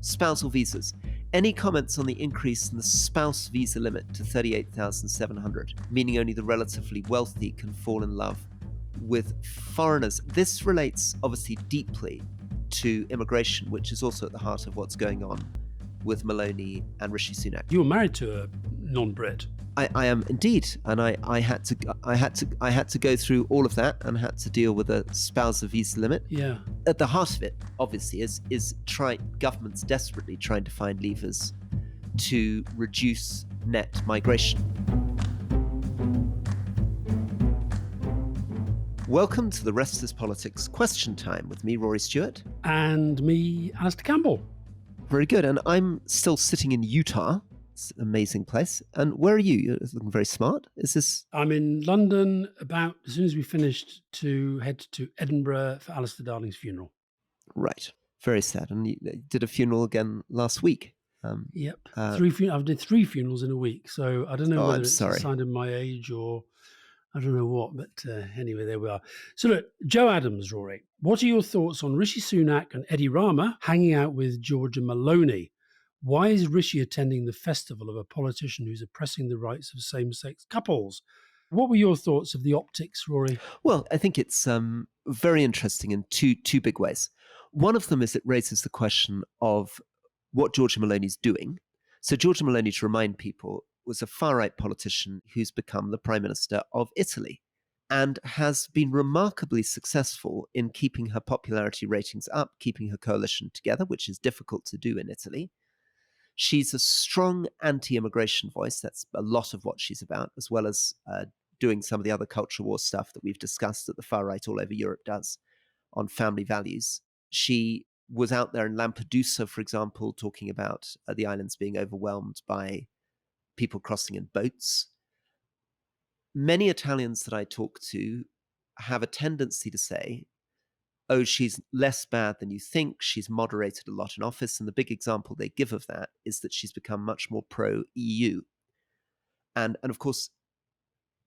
Spousal visas. Any comments on the increase in the spouse visa limit to 38,700, meaning only the relatively wealthy can fall in love with foreigners? This relates obviously deeply to immigration, which is also at the heart of what's going on with Meloni and Rishi Sunak. You were married to a non-Brit. I am indeed, and I had to go through all of that and had to deal with a spousal visa limit. Yeah. At the heart of it, obviously, is governments desperately trying to find levers to reduce net migration. Welcome to the Restless Politics Question Time with me, Rory Stewart. And me, Alastair Campbell. Very good. And I'm still sitting in Utah. It's an amazing place. And where are you? You're looking very smart. Is this? I'm in London about as soon as we finished to head to Edinburgh for Alistair Darling's funeral. Right. Very sad. And you did a funeral again last week. Yep. I did 3 funerals in a week. So I don't know whether it's a sign of my age or I don't know what. But anyway, there we are. So look, Joe Adams, Rory, what are your thoughts on Rishi Sunak and Eddie Rama hanging out with Giorgia Meloni? Why is Rishi attending the festival of a politician who's oppressing the rights of same-sex couples? What were your thoughts of the optics, Rory? Well, I think it's very interesting in two big ways. One of them is it raises the question of what Giorgia Meloni's doing. So Giorgia Meloni, to remind people, was a far-right politician who's become the Prime Minister of Italy and has been remarkably successful in keeping her popularity ratings up, keeping her coalition together, which is difficult to do in Italy. She's a strong anti-immigration voice. That's a lot of what she's about, as well as doing some of the other culture war stuff that we've discussed that the far right all over Europe does on family values. She was out there in Lampedusa, for example, talking about the islands being overwhelmed by people crossing in boats. Many Italians that I talk to have a tendency to say, oh, she's less bad than you think. She's moderated a lot in office. And the big example they give of that is that she's become much more pro-EU. And of course,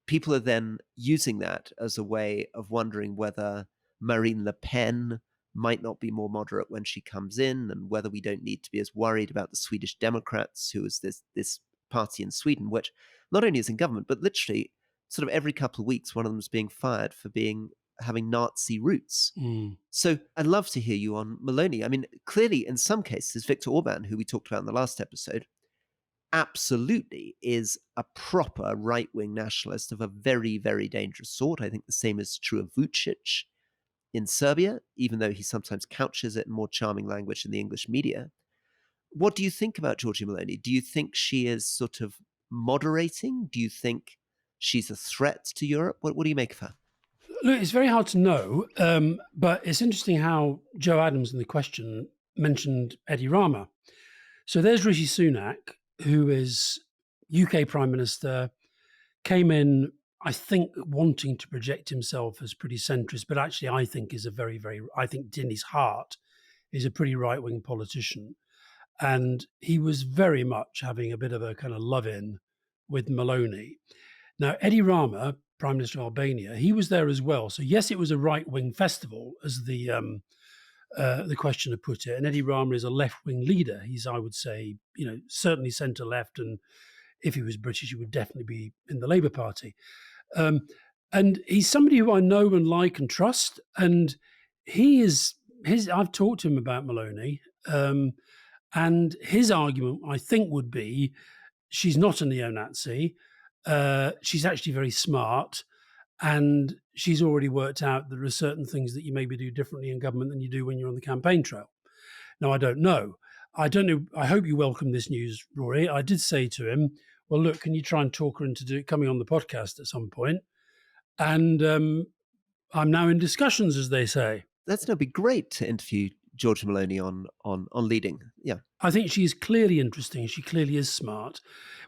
people are then using that as a way of wondering whether Marine Le Pen might not be more moderate when she comes in, and whether we don't need to be as worried about the Swedish Democrats, who is this party in Sweden, which not only is in government, but literally sort of every couple of weeks, one of them is being fired for having Nazi roots. So I'd love to hear you on Meloni. I mean, clearly in some cases, Viktor Orban, who we talked about in the last episode, absolutely is a proper right-wing nationalist of a very, very dangerous sort. I think the same is true of Vučić in Serbia, even though he sometimes couches it in more charming language in the English media. What do you think about Giorgia Meloni? Do you think she is sort of moderating? Do you think she's a threat to Europe? What do you make of her? Look, it's very hard to know, but it's interesting how Joe Adams in the question mentioned Eddie Rama. So there's Rishi Sunak, who is UK Prime Minister, came in, I think, wanting to project himself as pretty centrist, but actually I think is I think in his heart is a pretty right-wing politician. And he was very much having a bit of a kind of love-in with Meloni. Now, Eddie Rama, Prime Minister of Albania, he was there as well. So yes, it was a right-wing festival, as the questioner put it. And Eddie Rama is a left-wing leader. He's, I would say, certainly centre-left. And if he was British, he would definitely be in the Labour Party. And he's somebody who I know and like and trust. And I've talked to him about Meloni. And his argument, I think, would be she's not a neo-Nazi. She's actually very smart, and she's already worked out there are certain things that you maybe do differently in government than you do when you're on the campaign trail. Now, I don't know. I hope you welcome this news, Rory. I did say to him, well, look, can you try and talk her into coming on the podcast at some point? And I'm now in discussions, as they say. That'd be great to interview Giorgia Meloni on leading. Yeah. I think she's clearly interesting. She clearly is smart.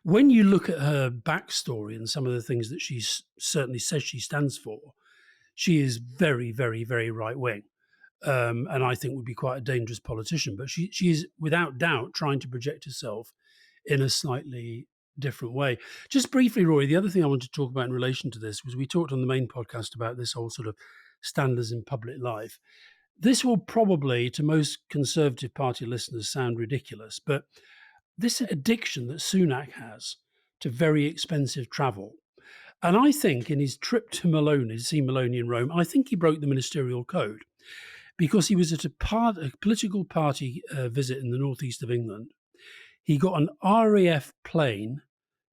When you look at her backstory and some of the things that she certainly says she stands for, she is very, very, very right-wing. And I think would be quite a dangerous politician. But she is, without doubt, trying to project herself in a slightly different way. Just briefly, Rory, the other thing I wanted to talk about in relation to this was we talked on the main podcast about this whole sort of standards in public life. This will probably, to most Conservative Party listeners, sound ridiculous, but this addiction that Sunak has to very expensive travel. And I think in his trip to Meloni, to see Meloni in Rome, I think he broke the Ministerial Code because he was at a political party visit in the northeast of England. He got an RAF plane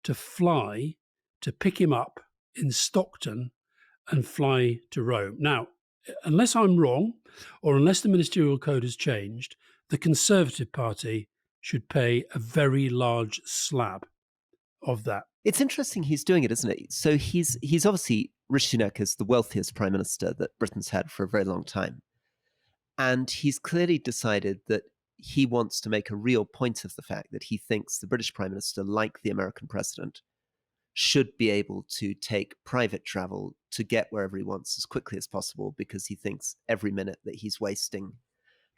to fly to pick him up in Stockton and fly to Rome. Now, unless I'm wrong, or unless the Ministerial Code has changed, the Conservative Party should pay a very large slab of that. It's interesting he's doing it, isn't it? So he's obviously, Rishi Sunak is the wealthiest prime minister that Britain's had for a very long time. And he's clearly decided that he wants to make a real point of the fact that he thinks the British prime minister, like the American president, should be able to take private travel to get wherever he wants as quickly as possible, because he thinks every minute that he's wasting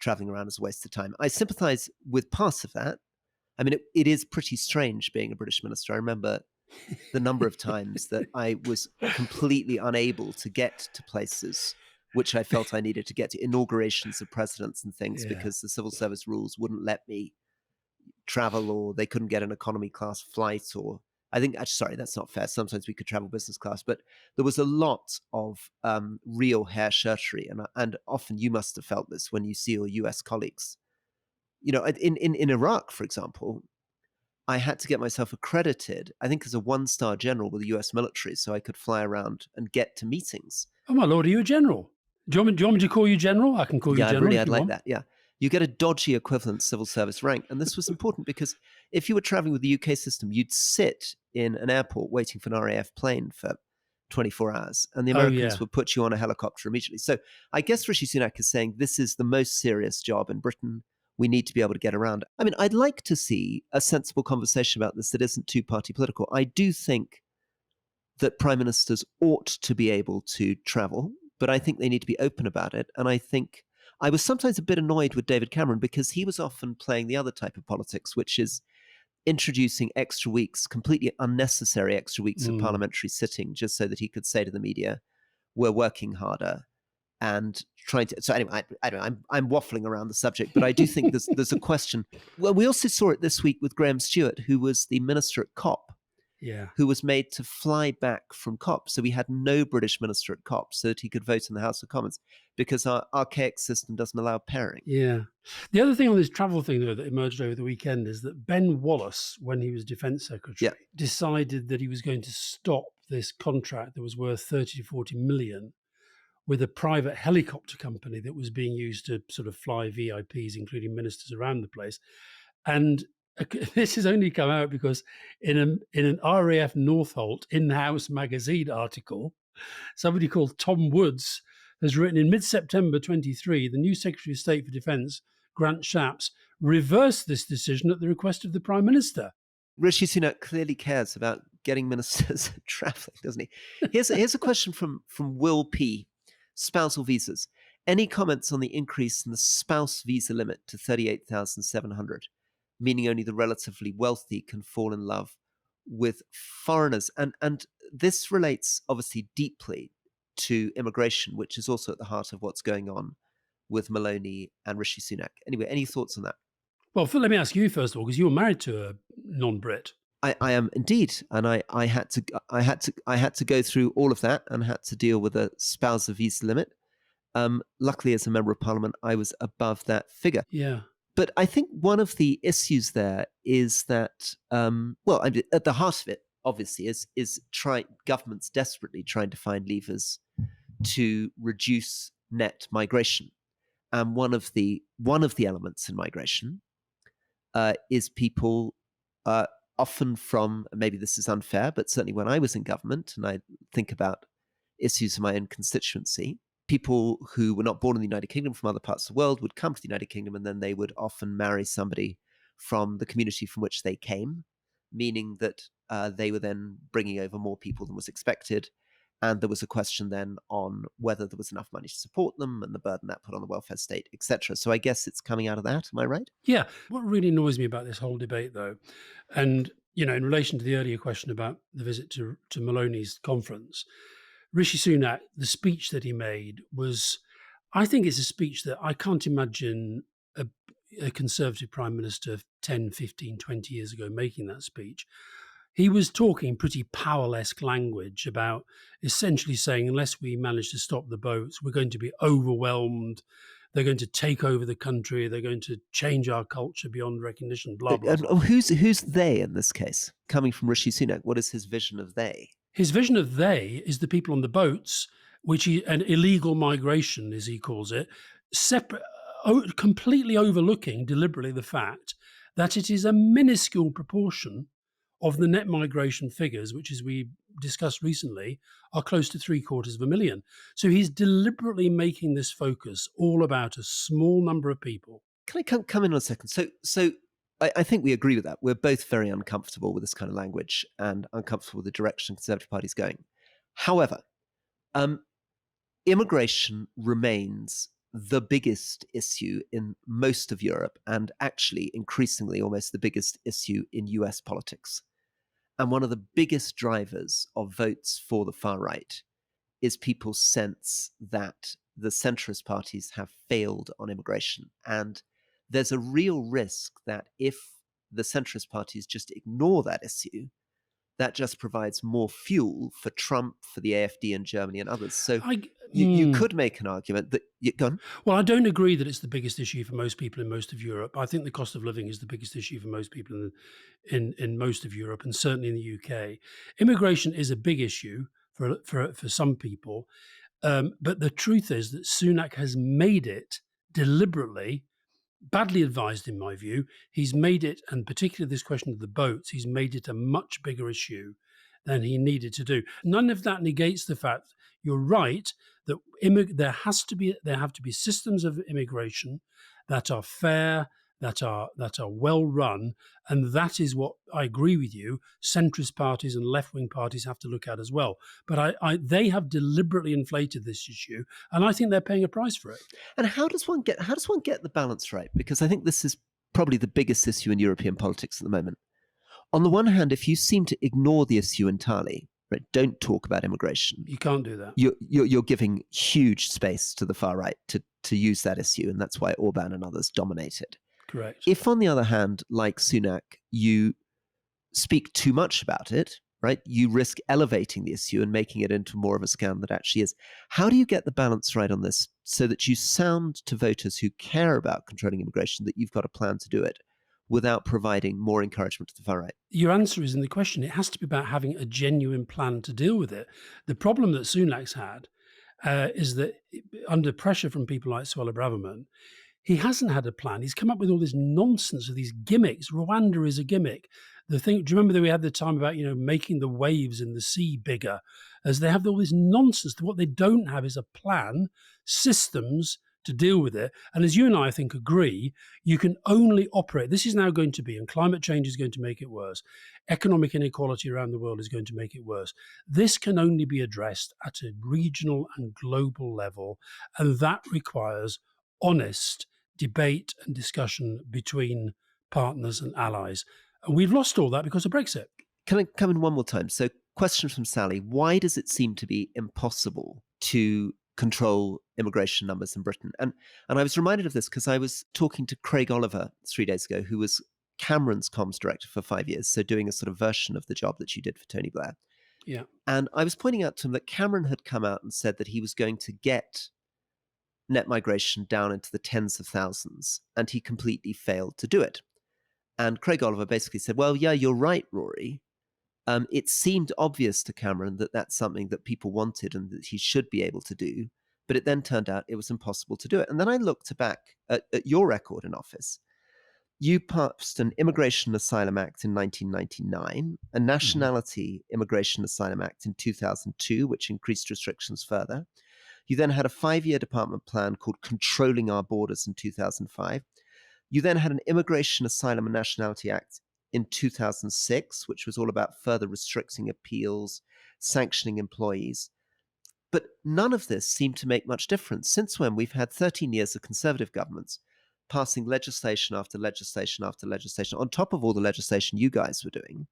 traveling around is a waste of time. I sympathize with parts of that. I mean, it is pretty strange being a British minister. I remember the number of times that I was completely unable to get to places which I felt I needed to get to, inaugurations of presidents and things, because the civil service rules wouldn't let me travel, or they couldn't get an economy class flight, or sorry, that's not fair. Sometimes we could travel business class, but there was a lot of real hair shirtery. And often you must have felt this when you see your US colleagues. You know, in Iraq, for example, I had to get myself accredited, I think, as a 1-star general with the US military, so I could fly around and get to meetings. Oh, my Lord, are you a general? Do you want me to call you general? I can call you general. I'd like that. Yeah. You get a dodgy equivalent civil service rank. And this was important because if you were traveling with the UK system, you'd sit in an airport waiting for an RAF plane for 24 hours, and the Americans would put you on a helicopter immediately. So I guess Rishi Sunak is saying this is the most serious job in Britain. We need to be able to get around. I mean, I'd like to see a sensible conversation about this that isn't too party political. I do think that prime ministers ought to be able to travel, but I think they need to be open about it. And I think I was sometimes a bit annoyed with David Cameron because he was often playing the other type of politics, which is introducing extra weeks, completely unnecessary extra weeks of parliamentary sitting, just so that he could say to the media, we're working harder and trying to. So anyway, I'm waffling around the subject, but I do think there's a question. Well, we also saw it this week with Graham Stewart, who was the minister at COP, who was made to fly back from COP. So we had no British minister at COP so that he could vote in the House of Commons, because our archaic system doesn't allow pairing. Yeah. The other thing on this travel thing, though, that emerged over the weekend is that Ben Wallace, when he was Defence Secretary, decided that he was going to stop this contract that was worth 30 to 40 million with a private helicopter company that was being used to sort of fly VIPs, including ministers, around the place. And this has only come out because in an RAF Northolt in-house magazine article, somebody called Tom Woods has written in mid-September 23, the new Secretary of State for Defence, Grant Shapps, reversed this decision at the request of the Prime Minister. Rishi Sunak clearly cares about getting ministers travelling, doesn't he? Here's a question from Will P. Spousal visas. Any comments on the increase in the spouse visa limit to 38,700, meaning only the relatively wealthy can fall in love with foreigners? And this relates obviously deeply to immigration, which is also at the heart of what's going on with Meloni and Rishi Sunak. Anyway, any thoughts on that? Well, Phil, let me ask you first of all, because you were married to a non-Brit. I am indeed, and I had to go through all of that and had to deal with a spousal visa limit. Luckily, as a member of Parliament, I was above that figure. Yeah. But I think one of the issues there is that, at the heart of it, obviously, is governments desperately trying to find levers to reduce net migration, and one of the elements in migration is people. Often from, maybe this is unfair, but certainly when I was in government, and I think about issues in my own constituency, people who were not born in the United Kingdom from other parts of the world would come to the United Kingdom, and then they would often marry somebody from the community from which they came, meaning that they were then bringing over more people than was expected. And there was a question then on whether there was enough money to support them and the burden that put on the welfare state, etc. So I guess it's coming out of that. Am I right? Yeah. What really annoys me about this whole debate, though, and, you know, in relation to the earlier question about the visit to Meloni's conference, Rishi Sunak, the speech that he made was, I think it's a speech that I can't imagine a, a Conservative Prime Minister 10, 15, 20 years ago making that speech. He was talking pretty Powell-esque language about essentially saying, unless we manage to stop the boats, we're going to be overwhelmed. They're going to take over the country. They're going to change our culture beyond recognition, blah, blah, And blah. who's they in this case? Coming from Rishi Sunak, what is his vision of they? His vision of they is the people on the boats, which an illegal migration, as he calls it, separate, completely overlooking deliberately the fact that it is a minuscule proportion of the net migration figures, which, as we discussed recently, are close to 750,000. So he's deliberately making this focus all about a small number of people. Can I come in on a second? So I think we agree with that. We're both very uncomfortable with this kind of language and uncomfortable with the direction Conservative Party is going. However, immigration remains the biggest issue in most of Europe, and actually increasingly almost the biggest issue in US politics. And one of the biggest drivers of votes for the far right is people's sense that the centrist parties have failed on immigration. And there's a real risk that if the centrist parties just ignore that issue, that just provides more fuel for Trump, for the AfD in Germany and others. So you could make an argument that go on. Well, I don't agree that it's the biggest issue for most people in most of Europe. I think the cost of living is the biggest issue for most people in most of Europe, and certainly in the UK. Immigration is a big issue for some people, but the truth is that Sunak has made it deliberately. Badly advised, in my view. He's made it, and particularly this question of the boats, he's made it a much bigger issue than he needed to do. None of that negates the fact, you're right, that there have to be systems of immigration that are fair, that are well run, and that is what I agree with you. Centrist parties and left wing parties have to look at as well. But they have deliberately inflated this issue, and I think they're paying a price for it. And how does one get the balance right? Because I think this is probably the biggest issue in European politics at the moment. On the one hand, if you seem to ignore the issue entirely, right, don't talk about immigration, You can't do that. You're giving huge space to the far right to use that issue, and that's why Orban and others dominate it. Correct. If, on the other hand, like Sunak, you speak too much about it, right, you risk elevating the issue and making it into more of a scandal than it actually is. How do you get the balance right on this so that you sound to voters who care about controlling immigration that you've got a plan to do it without providing more encouragement to the far right? Your answer is in the question. It has to be about having a genuine plan to deal with it. The problem that Sunak's had is that under pressure from people like Suella Braverman, he hasn't had a plan. He's come up with all this nonsense of these gimmicks. Rwanda is a gimmick. Do you remember that we had the time about, making the waves in the sea bigger? As they have all this nonsense. What they don't have is a plan, systems to deal with it. And as you and I think agree, you can only operate. This is now going to be, and climate change is going to make it worse. Economic inequality around the world is going to make it worse. This can only be addressed at a regional and global level. And that requires honest debate and discussion between partners and allies. And we've lost all that because of Brexit. Can I come in one more time? So, question from Sally. Why does it seem to be impossible to control immigration numbers in Britain? And I was reminded of this because I was talking to Craig Oliver 3 days ago, who was Cameron's comms director for 5 years, so doing a sort of version of the job that you did for Tony Blair. Yeah. And I was pointing out to him that Cameron had come out and said that he was going to get net migration down into the tens of thousands, and he completely failed to do it. And Craig Oliver basically said, well, yeah, you're right, Rory. It seemed obvious to Cameron that that's something that people wanted and that he should be able to do, but it then turned out it was impossible to do it. And then I looked back at your record in office. You passed an Immigration Asylum Act in 1999, a Nationality Immigration Asylum Act in 2002, which increased restrictions further. You then had a 5-year department plan called Controlling Our Borders in 2005. You then had an Immigration, Asylum and Nationality Act in 2006, which was all about further restricting appeals, sanctioning employees. But none of this seemed to make much difference. Since when we've had 13 years of Conservative governments passing legislation after legislation after legislation on top of all the legislation you guys were doing.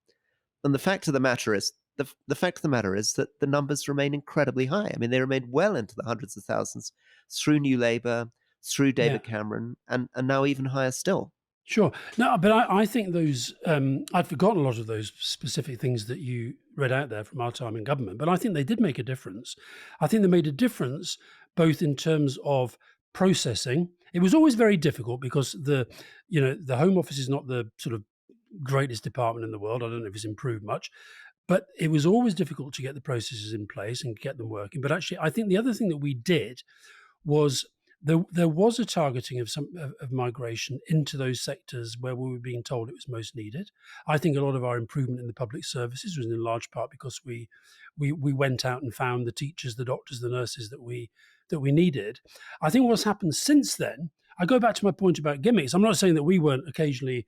And the fact of the matter is the fact of the matter is that the numbers remain incredibly high. I mean, they remain well into the hundreds of thousands through New Labour, through David Cameron, and now even higher still. Sure. No, but I think those, I'd forgotten a lot of those specific things that you read out there from our time in government, but I think they did make a difference. I think they made a difference both in terms of processing. It was always very difficult because the Home Office is not the sort of greatest department in the world. I don't know if it's improved much, but it was always difficult to get the processes in place and get them working. But actually, I think the other thing that we did was there was a targeting of migration into those sectors where we were being told it was most needed. I think a lot of our improvement in the public services was in large part because we went out and found the teachers, the doctors, the nurses that we needed. I think what's happened since then, I go back to my point about gimmicks. I'm not saying that we weren't occasionally,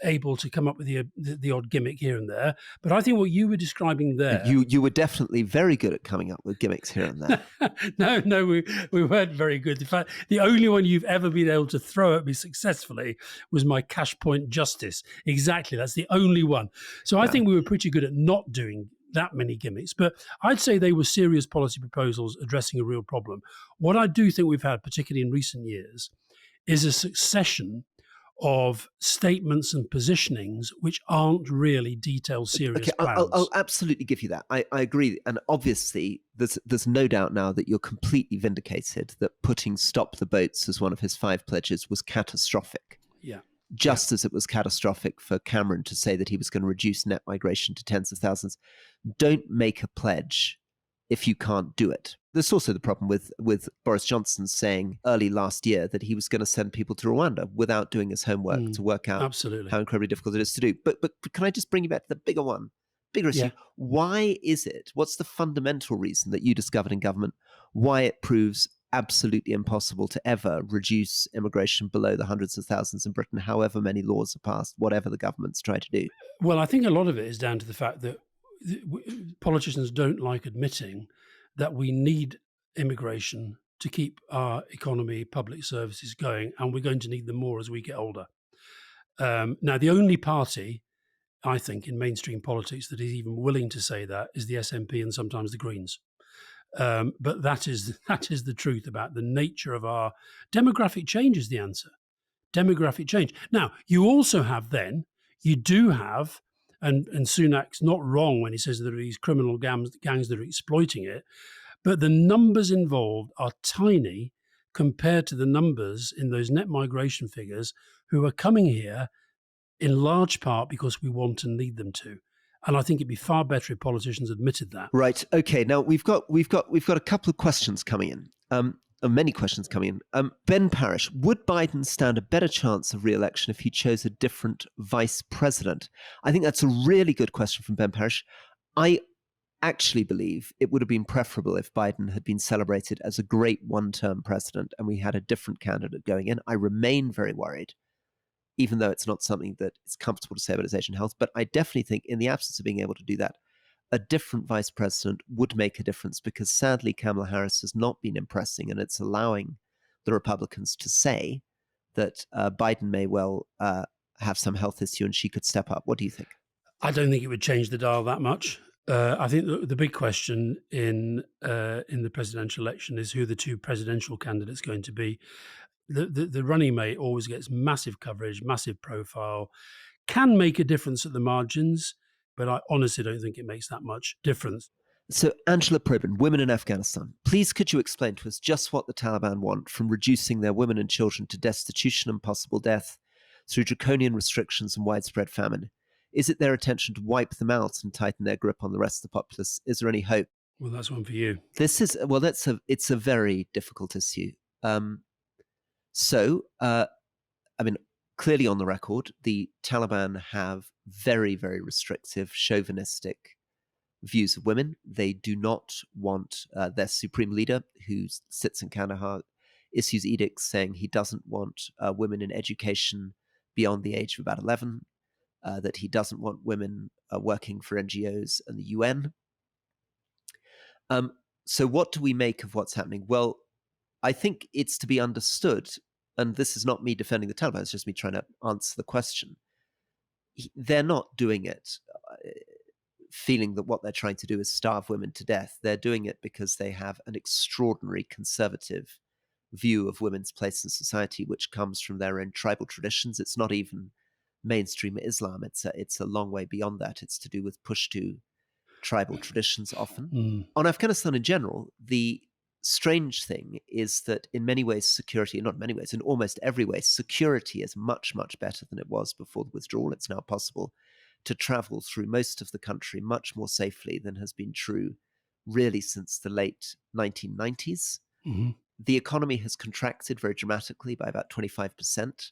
able to come up with the odd gimmick here and there, but I think what you were describing there, you were definitely very good at coming up with gimmicks here and there. no, we weren't very good. In fact, the only one you've ever been able to throw at me successfully was my cash point justice. Exactly, that's the only one. So I think we were pretty good at not doing that many gimmicks, but I'd say they were serious policy proposals addressing a real problem. What I do think we've had, particularly in recent years, is a succession of statements and positionings which aren't really detailed, serious plans. I'll absolutely give you that. I agree. And obviously, there's no doubt now that you're completely vindicated that putting stop the boats as one of his 5 pledges was catastrophic. Yeah. Just as it was catastrophic for Cameron to say that he was going to reduce net migration to tens of thousands. Don't make a pledge if you can't do it. There's also the problem with Boris Johnson saying early last year that he was going to send people to Rwanda without doing his homework to work out how incredibly difficult it is to do. But can I just bring you back to the bigger issue? Why is it? What's the fundamental reason that you discovered in government why it proves absolutely impossible to ever reduce immigration below the hundreds of thousands in Britain, however many laws are passed, whatever the governments try to do? Well, I think a lot of it is down to the fact that politicians don't like admitting that we need immigration to keep our economy, public services going, and we're going to need them more as we get older. Now, the only party, I think, in mainstream politics that is even willing to say that is the SNP and sometimes the Greens. But that is the truth about the nature of our demographic change is the answer. Demographic change. Now, you do have, and Sunak's not wrong when he says that there are these criminal gangs that are exploiting it, but the numbers involved are tiny compared to the numbers in those net migration figures who are coming here in large part because we want and need them to. And I think it'd be far better if politicians admitted that. Right. Okay. Now we've got a couple of questions coming in. Many questions coming in. Ben Parish, would Biden stand a better chance of re-election if he chose a different vice president? I think that's a really good question from Ben Parish. I actually believe it would have been preferable if Biden had been celebrated as a great one-term president and we had a different candidate going in. I remain very worried, even though it's not something that is comfortable to say about his age and health. But I definitely think in the absence of being able to do that, a different vice president would make a difference because sadly, Kamala Harris has not been impressing and it's allowing the Republicans to say that Biden may well have some health issue and she could step up. What do you think? I don't think it would change the dial that much. I think the big question in the presidential election is who the 2 presidential candidates going to be. The running mate always gets massive coverage, massive profile, can make a difference at the margins, but I honestly don't think it makes that much difference. So, Angela Probyn, women in Afghanistan, please could you explain to us just what the Taliban want from reducing their women and children to destitution and possible death through draconian restrictions and widespread famine? Is it their intention to wipe them out and tighten their grip on the rest of the populace? Is there any hope? Well, that's one for you. It's a very difficult issue. Clearly on the record, the Taliban have very, very restrictive, chauvinistic views of women. They do not want their supreme leader, who sits in Kandahar, issues edicts saying he doesn't want women in education beyond the age of about 11, that he doesn't want women working for NGOs and the UN. So what do we make of what's happening? Well, I think it's to be understood, and this is not me defending the Taliban, it's just me trying to answer the question. They're not doing it feeling that what they're trying to do is starve women to death. They're doing it because they have an extraordinary conservative view of women's place in society, which comes from their own tribal traditions. It's not even mainstream Islam. It's a long way beyond that. It's to do with Pashto tribal traditions often. Mm. On Afghanistan in general, the strange thing is that in many ways, security, not many ways, in almost every way, security is much, much better than it was before the withdrawal. It's now possible to travel through most of the country much more safely than has been true really since the late 1990s. Mm-hmm. The economy has contracted very dramatically by about 25%,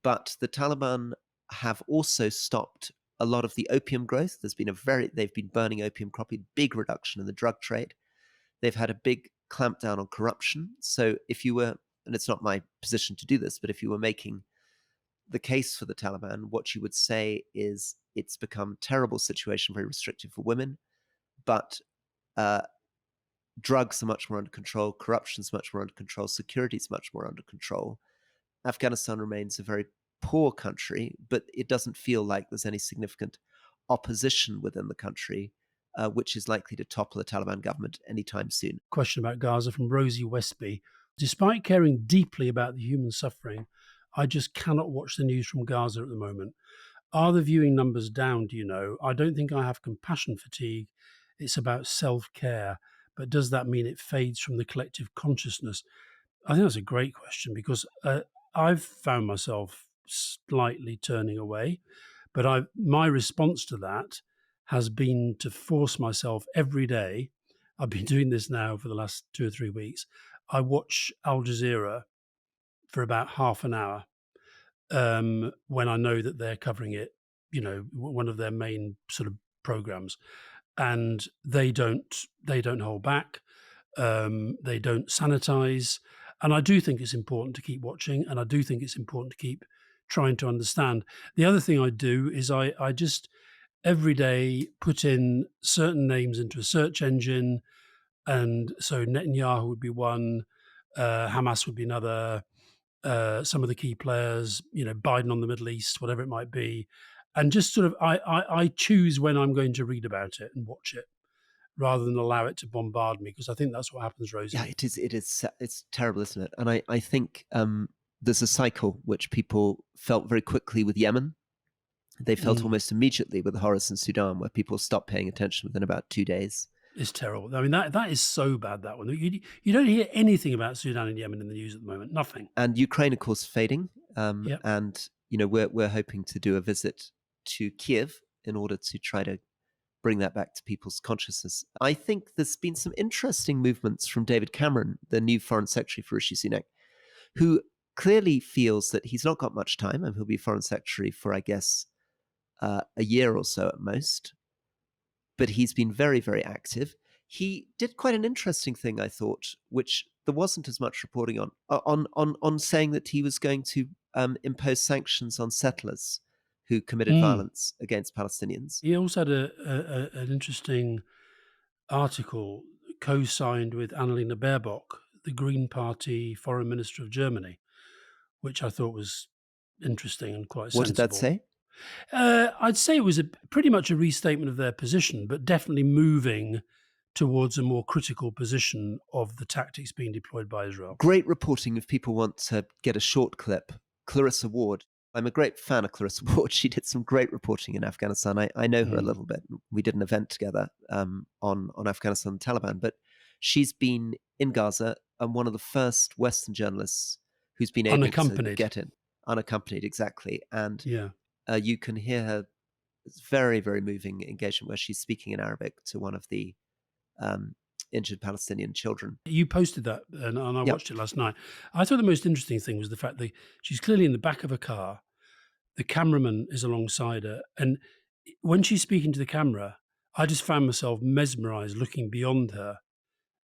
but the Taliban have also stopped a lot of the opium growth. They've been burning opium properly, big reduction in the drug trade. They've had a big clampdown on corruption. So if you were, and it's not my position to do this, but if you were making the case for the Taliban, what you would say is it's become a terrible situation, very restrictive for women, but drugs are much more under control, corruption's much more under control, security's much more under control. Afghanistan remains a very poor country, but it doesn't feel like there's any significant opposition within the country, which is likely to topple the Taliban government anytime soon. Question about Gaza from Rosie Westby. Despite caring deeply about the human suffering, I just cannot watch the news from Gaza at the moment. Are the viewing numbers down, do you know? I don't think I have compassion fatigue. It's about self-care. But does that mean it fades from the collective consciousness? I think that's a great question because I've found myself slightly turning away. But my response to that has been to force myself every day. I've been doing this now for the last 2 or 3 weeks. I watch Al Jazeera for about half an hour when I know that they're covering it, one of their main sort of programs, and they don't hold back. They don't sanitize, and I do think it's important to keep watching, and I do think it's important to keep trying to understand. The other thing I do is I just every day put in certain names into a search engine, and so Netanyahu would be one, Hamas would be another, some of the key players, Biden on the Middle East, whatever it might be, and just sort of I choose when I'm going to read about it and watch it, rather than allow it to bombard me, because I think that's what happens, Rosie. Yeah, it is. It's terrible, isn't it? And I think there's a cycle which people felt very quickly with Yemen. They felt almost immediately with the horrors in Sudan, where people stopped paying attention within about 2 days. It's terrible. I mean, that is so bad, that one. You don't hear anything about Sudan and Yemen in the news at the moment. Nothing. And Ukraine, of course, fading. Yep. And we're hoping to do a visit to Kiev in order to try to bring that back to people's consciousness. I think there's been some interesting movements from David Cameron, the new Foreign Secretary for Rishi Sunak, who clearly feels that he's not got much time, and he'll be Foreign Secretary for, I guess, a year or so at most. But he's been very, very active. He did quite an interesting thing, I thought, which there wasn't as much reporting on saying that he was going to impose sanctions on settlers who committed violence against Palestinians. He also had an interesting article co-signed with Annalena Baerbock, the Green Party Foreign Minister of Germany, which I thought was interesting and quite sensible. What did that say? I'd say it was pretty much a restatement of their position, but definitely moving towards a more critical position of the tactics being deployed by Israel. Great reporting. If people want to get a short clip, Clarissa Ward. I'm a great fan of Clarissa Ward. She did some great reporting in Afghanistan. I know her a little bit. We did an event together on Afghanistan and Taliban, but she's been in Gaza and one of the first Western journalists who's been able to get in. Unaccompanied, exactly. And you can hear her very, very moving engagement where she's speaking in Arabic to one of the injured Palestinian children. You posted that, and I watched it last night. I thought the most interesting thing was the fact that she's clearly in the back of a car. The cameraman is alongside her, and when she's speaking to the camera, I just found myself mesmerized looking beyond her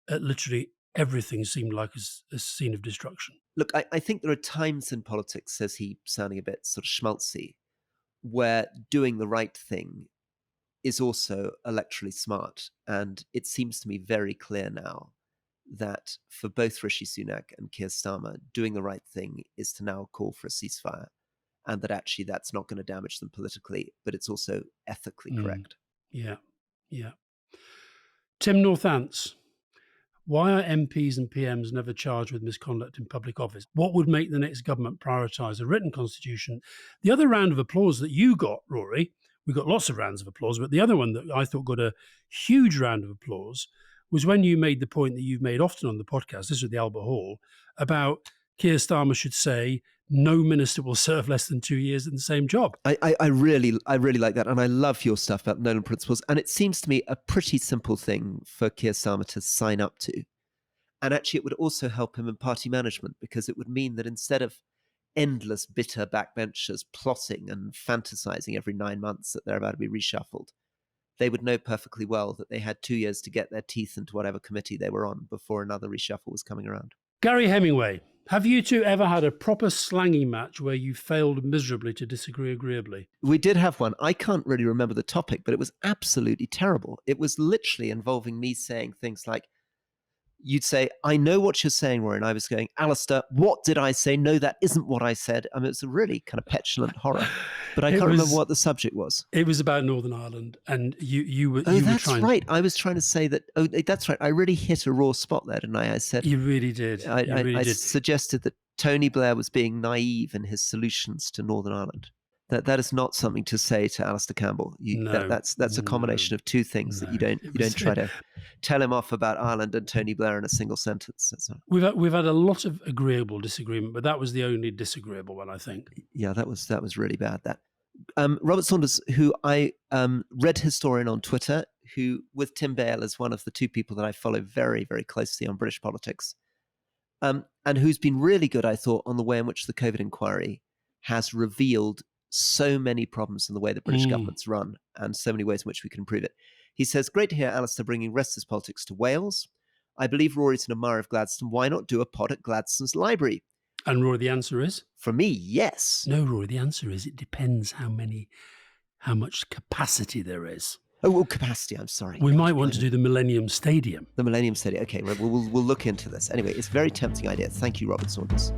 at literally everything seemed like a scene of destruction. Look, I think there are times in politics, says he, sounding a bit sort of schmaltzy, where doing the right thing is also electorally smart. And it seems to me very clear now that for both Rishi Sunak and Keir Starmer, doing the right thing is to now call for a ceasefire, and that actually that's not going to damage them politically, but it's also ethically correct. Yeah. Yeah. Tim Northants. Why are MPs and PMs never charged with misconduct in public office? What would make the next government prioritise a written constitution? The other round of applause that you got, Rory, we got lots of rounds of applause, but the other one that I thought got a huge round of applause was when you made the point that you've made often on the podcast, this was the Albert Hall, about Keir Starmer should say no minister will serve less than 2 years in the same job. I really like that. And I love your stuff about Nolan principles. And it seems to me a pretty simple thing for Keir Starmer to sign up to. And actually, it would also help him in party management, because it would mean that instead of endless bitter backbenchers plotting and fantasizing every 9 months that they're about to be reshuffled, they would know perfectly well that they had 2 years to get their teeth into whatever committee they were on before another reshuffle was coming around. Gary Hemingway, have you two ever had a proper slangy match where you failed miserably to disagree agreeably? We did have one. I can't really remember the topic, but it was absolutely terrible. It was literally involving me saying things like, you'd say, I know what you're saying, Rory. And I was going, Alastair, what did I say? No, that isn't what I said. I mean, it was a really kind of petulant horror. But I can't remember what the subject was. It was about Northern Ireland. And you were that's trying... right. I was trying to say that, that's right. I really hit a raw spot there, didn't I? I said... You really did. I suggested that Tony Blair was being naive in his solutions to Northern Ireland. That is not something to say to Alastair Campbell. That's a combination of two things that you don't try to tell him off about Ireland and Tony Blair in a single sentence. We've had a lot of agreeable disagreement, but that was the only disagreeable one, I think. Yeah, that was really bad. That Robert Saunders, who I read historian on Twitter, who with Tim Bale is one of the two people that I follow very, very closely on British politics, and who's been really good, I thought, on the way in which the COVID inquiry has revealed so many problems in the way the British government's run and so many ways in which we can improve it. He says, great to hear Alastair bringing restless politics to Wales. I believe Rory's an admirer of Gladstone. Why not do a pod at Gladstone's library? And Rory, the answer is? For me, yes. No, Rory, the answer is it depends how much capacity there is. Oh, well, capacity, I'm sorry. We might want to do the Millennium Stadium. The Millennium Stadium. Okay, we'll look into this. Anyway, it's a very tempting idea. Thank you, Robert Saunders.